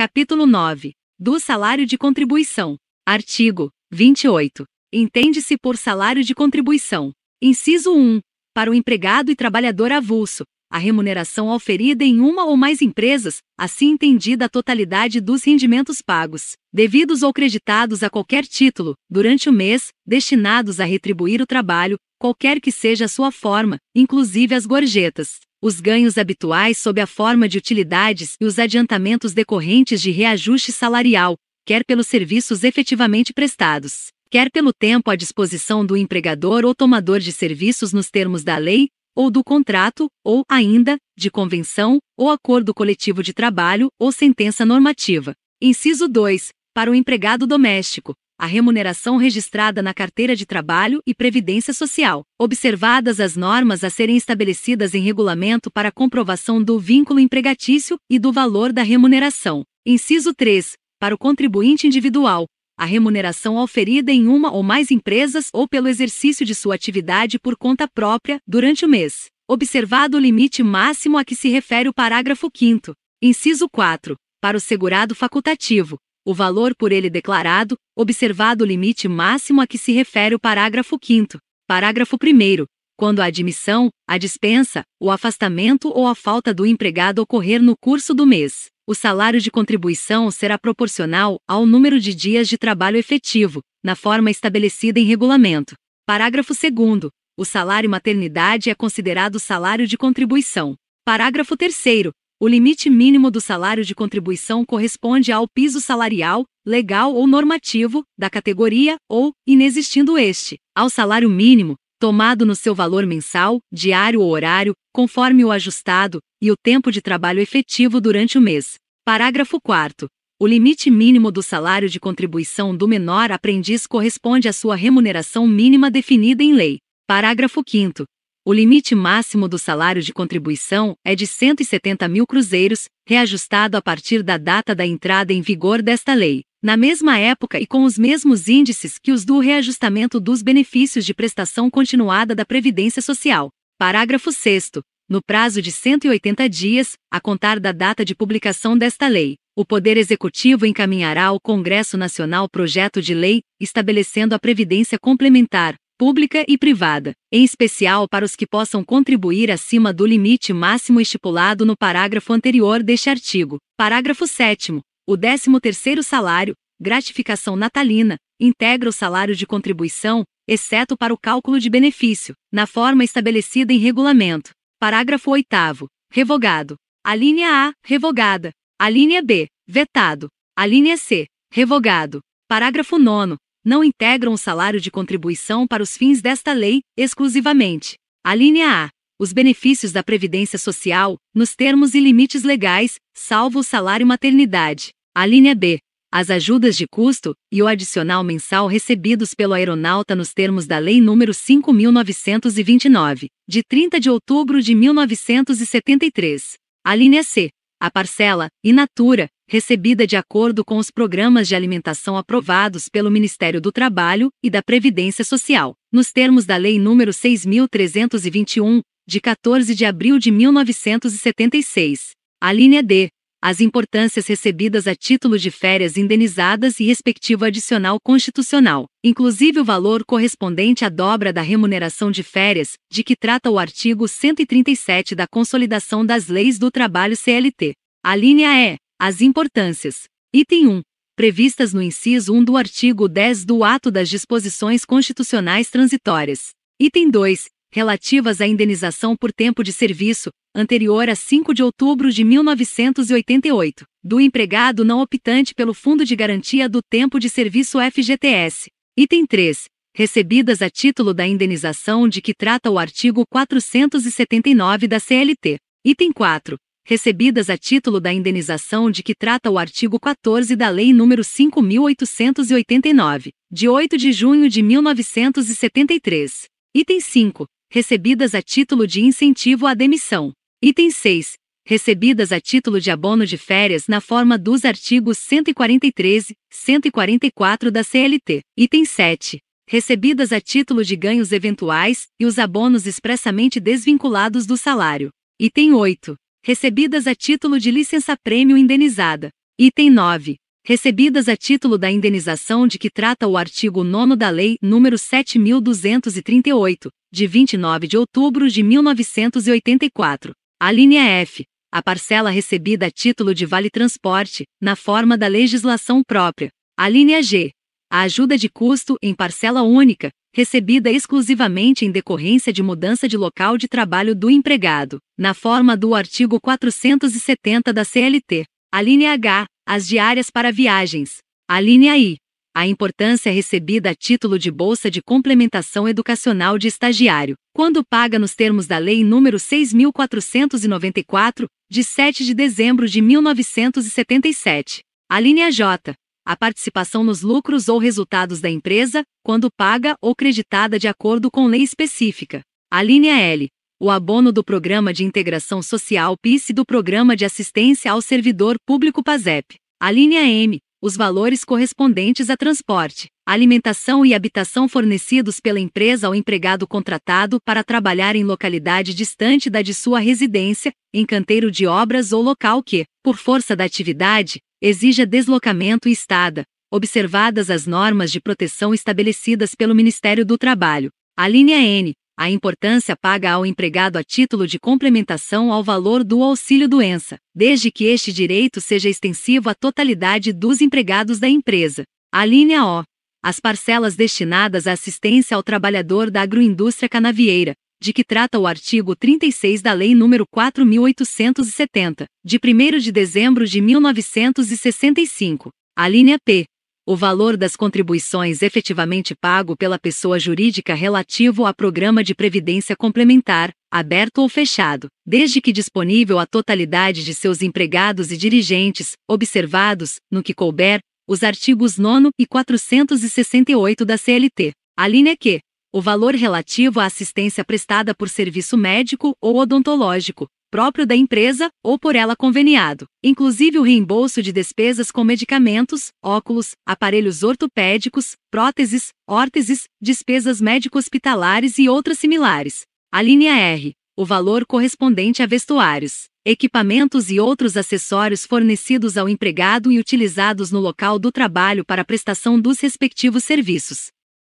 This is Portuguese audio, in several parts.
Capítulo 9. Do salário de contribuição. Artigo 28. Entende-se por salário de contribuição: inciso 1. Para o empregado e trabalhador avulso, a remuneração oferida em uma ou mais empresas, assim entendida a totalidade dos rendimentos pagos, devidos ou creditados a qualquer título, durante o mês, destinados a retribuir o trabalho, qualquer que seja a sua forma, inclusive as gorjetas, os ganhos habituais sob a forma de utilidades e os adiantamentos decorrentes de reajuste salarial, quer pelos serviços efetivamente prestados, quer pelo tempo à disposição do empregador ou tomador de serviços nos termos da lei, ou do contrato, ou, ainda, de convenção, ou acordo coletivo de trabalho, ou sentença normativa. Inciso 2. Para o empregado doméstico, a remuneração registrada na carteira de trabalho e previdência social, observadas as normas a serem estabelecidas em regulamento para comprovação do vínculo empregatício e do valor da remuneração. Inciso 3. Para o contribuinte individual, a remuneração oferida em uma ou mais empresas ou pelo exercício de sua atividade por conta própria durante o mês, observado o limite máximo a que se refere o parágrafo 5º. Inciso 4. Para o segurado facultativo, o valor por ele declarado, observado o limite máximo a que se refere o parágrafo 5º. Parágrafo 1º. Quando a admissão, a dispensa, o afastamento ou a falta do empregado ocorrer no curso do mês, o salário de contribuição será proporcional ao número de dias de trabalho efetivo, na forma estabelecida em regulamento. Parágrafo 2º. O salário maternidade é considerado salário de contribuição. Parágrafo 3º. O limite mínimo do salário de contribuição corresponde ao piso salarial, legal ou normativo, da categoria, ou, inexistindo este, ao salário mínimo, tomado no seu valor mensal, diário ou horário, conforme o ajustado, e o tempo de trabalho efetivo durante o mês. Parágrafo 4º. O limite mínimo do salário de contribuição do menor aprendiz corresponde à sua remuneração mínima definida em lei. Parágrafo 5º. O limite máximo do salário de contribuição é de 170 mil cruzeiros, reajustado a partir da data da entrada em vigor desta lei, na mesma época e com os mesmos índices que os do reajustamento dos benefícios de prestação continuada da Previdência Social. Parágrafo 6º. No prazo de 180 dias, a contar da data de publicação desta lei, o Poder Executivo encaminhará ao Congresso Nacional projeto de lei, estabelecendo a previdência complementar, pública e privada, em especial para os que possam contribuir acima do limite máximo estipulado no parágrafo anterior deste artigo. Parágrafo 7º. O 13º salário, gratificação natalina, integra o salário de contribuição, exceto para o cálculo de benefício, na forma estabelecida em regulamento. Parágrafo 8º. Revogado. A linha A, revogada. A linha B, vetado. A linha C, revogado. Parágrafo 9º. Não integram o salário de contribuição para os fins desta lei, exclusivamente. A linha A. Os benefícios da Previdência Social, nos termos e limites legais, salvo o salário maternidade. A linha B. As ajudas de custo e o adicional mensal recebidos pelo aeronauta nos termos da Lei nº 5.929, de 30 de outubro de 1973. A linha C. A parcela, in natura, recebida de acordo com os programas de alimentação aprovados pelo Ministério do Trabalho e da Previdência Social, nos termos da Lei nº 6.321, de 14 de abril de 1976. A linha D. As importâncias recebidas a título de férias indenizadas e respectivo adicional constitucional, inclusive o valor correspondente à dobra da remuneração de férias, de que trata o artigo 137 da Consolidação das Leis do Trabalho CLT. A linha E. As importâncias. Item 1. Previstas no inciso 1 do artigo 10 do Ato das Disposições Constitucionais Transitórias. Item 2. Relativas à indenização por tempo de serviço, anterior a 5 de outubro de 1988, do empregado não optante pelo Fundo de Garantia do Tempo de Serviço FGTS. Item 3. Recebidas a título da indenização de que trata o artigo 479 da CLT. Item 4. Recebidas a título da indenização de que trata o artigo 14 da Lei nº 5.889, de 8 de junho de 1973. Item 5. Recebidas a título de incentivo à demissão. Item 6. Recebidas a título de abono de férias na forma dos artigos 143 e 144 da CLT. Item 7. Recebidas a título de ganhos eventuais e os abonos expressamente desvinculados do salário. Item 8. Recebidas a título de licença-prêmio indenizada. Item 9. Recebidas a título da indenização de que trata o artigo 9º da Lei nº 7.238, de 29 de outubro de 1984. Alínea F. A parcela recebida a título de vale-transporte, na forma da legislação própria. Alínea G. A ajuda de custo, em parcela única, recebida exclusivamente em decorrência de mudança de local de trabalho do empregado, na forma do artigo 470 da CLT. Alínea H. As diárias para viagens. Alínea I. A importância recebida a título de bolsa de complementação educacional de estagiário, quando paga nos termos da Lei nº 6.494, de 7 de dezembro de 1977. Alínea J. A participação nos lucros ou resultados da empresa, quando paga ou creditada de acordo com lei específica. Alínea L. O abono do Programa de Integração Social PIS e do Programa de Assistência ao Servidor Público PASEP. Alínea M. Os valores correspondentes a transporte, alimentação e habitação fornecidos pela empresa ao empregado contratado para trabalhar em localidade distante da de sua residência, em canteiro de obras ou local que, por força da atividade, exija deslocamento e estada, observadas as normas de proteção estabelecidas pelo Ministério do Trabalho. Alínea N. A importância paga ao empregado a título de complementação ao valor do auxílio-doença, desde que este direito seja extensivo à totalidade dos empregados da empresa. Alínea O. As parcelas destinadas à assistência ao trabalhador da agroindústria canavieira, de que trata o artigo 36 da Lei nº 4.870, de 1º de dezembro de 1965. Alínea P. O valor das contribuições efetivamente pago pela pessoa jurídica relativo a programa de previdência complementar, aberto ou fechado, desde que disponível à totalidade de seus empregados e dirigentes, observados, no que couber, os artigos 9º e 468 da CLT. Alínea Q. O valor relativo à assistência prestada por serviço médico ou odontológico, próprio da empresa ou por ela conveniado, inclusive o reembolso de despesas com medicamentos, óculos, aparelhos ortopédicos, próteses, órteses, despesas médico-hospitalares e outras similares. Alínea R. O valor correspondente a vestuários, equipamentos e outros acessórios fornecidos ao empregado e utilizados no local do trabalho para a prestação dos respectivos serviços.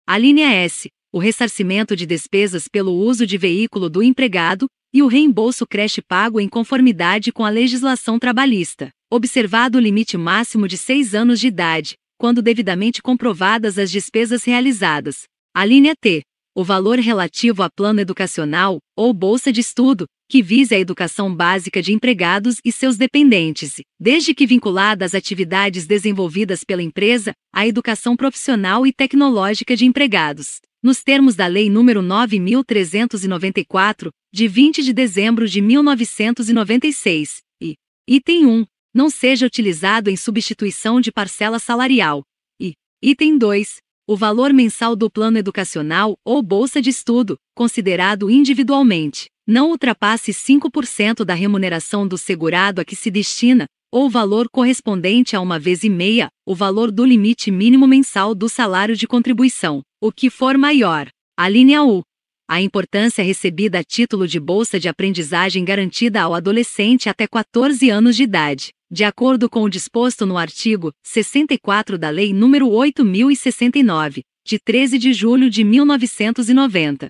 Alínea S. O ressarcimento de despesas pelo uso de veículo do empregado, e o reembolso creche pago em conformidade com a legislação trabalhista, observado o limite máximo de 6 anos de idade, quando devidamente comprovadas as despesas realizadas. Alínea T. O valor relativo a plano educacional, ou bolsa de estudo, que vise a educação básica de empregados e seus dependentes, desde que vinculada às atividades desenvolvidas pela empresa, à educação profissional e tecnológica de empregados, nos termos da Lei nº 9.394, de 20 de dezembro de 1996, e, item 1, não seja utilizado em substituição de parcela salarial, e, item 2, o valor mensal do plano educacional ou bolsa de estudo, considerado individualmente, não ultrapasse 5% da remuneração do segurado a que se destina, ou valor correspondente a 1,5 o valor do limite mínimo mensal do salário de contribuição, o que for maior. Alínea U. A importância recebida a título de bolsa de aprendizagem garantida ao adolescente até 14 anos de idade, de acordo com o disposto no artigo 64 da Lei nº 8.069, de 13 de julho de 1990.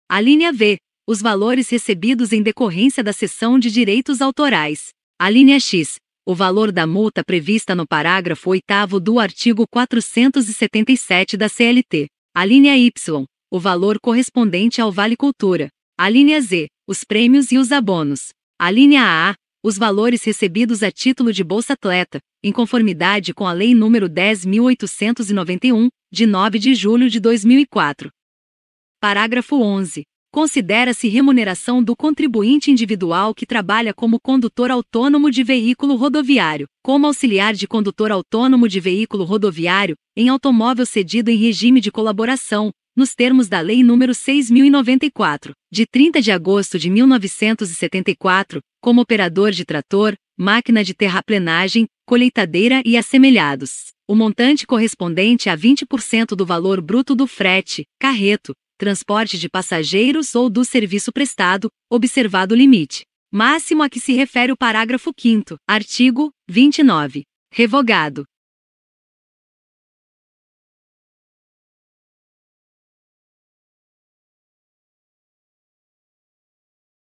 Alínea V. Os valores recebidos em decorrência da cessão de direitos autorais. Alínea X. O valor da multa prevista no parágrafo 8º do artigo 477 da CLT. Alínea Y. O valor correspondente ao Vale Cultura. Alínea Z. Os prêmios e os abonos. Alínea A. Os valores recebidos a título de Bolsa Atleta, em conformidade com a Lei nº 10.891, de 9 de julho de 2004. Parágrafo 11. Considera-se remuneração do contribuinte individual que trabalha como condutor autônomo de veículo rodoviário, como auxiliar de condutor autônomo de veículo rodoviário, em automóvel cedido em regime de colaboração, nos termos da Lei nº 6.094, de 30 de agosto de 1974, como operador de trator, máquina de terraplenagem, colheitadeira e assemelhados. O montante correspondente a 20% do valor bruto do frete, carreto, transporte de passageiros ou do serviço prestado, observado o limite máximo a que se refere o parágrafo 5º, artigo 29. Revogado.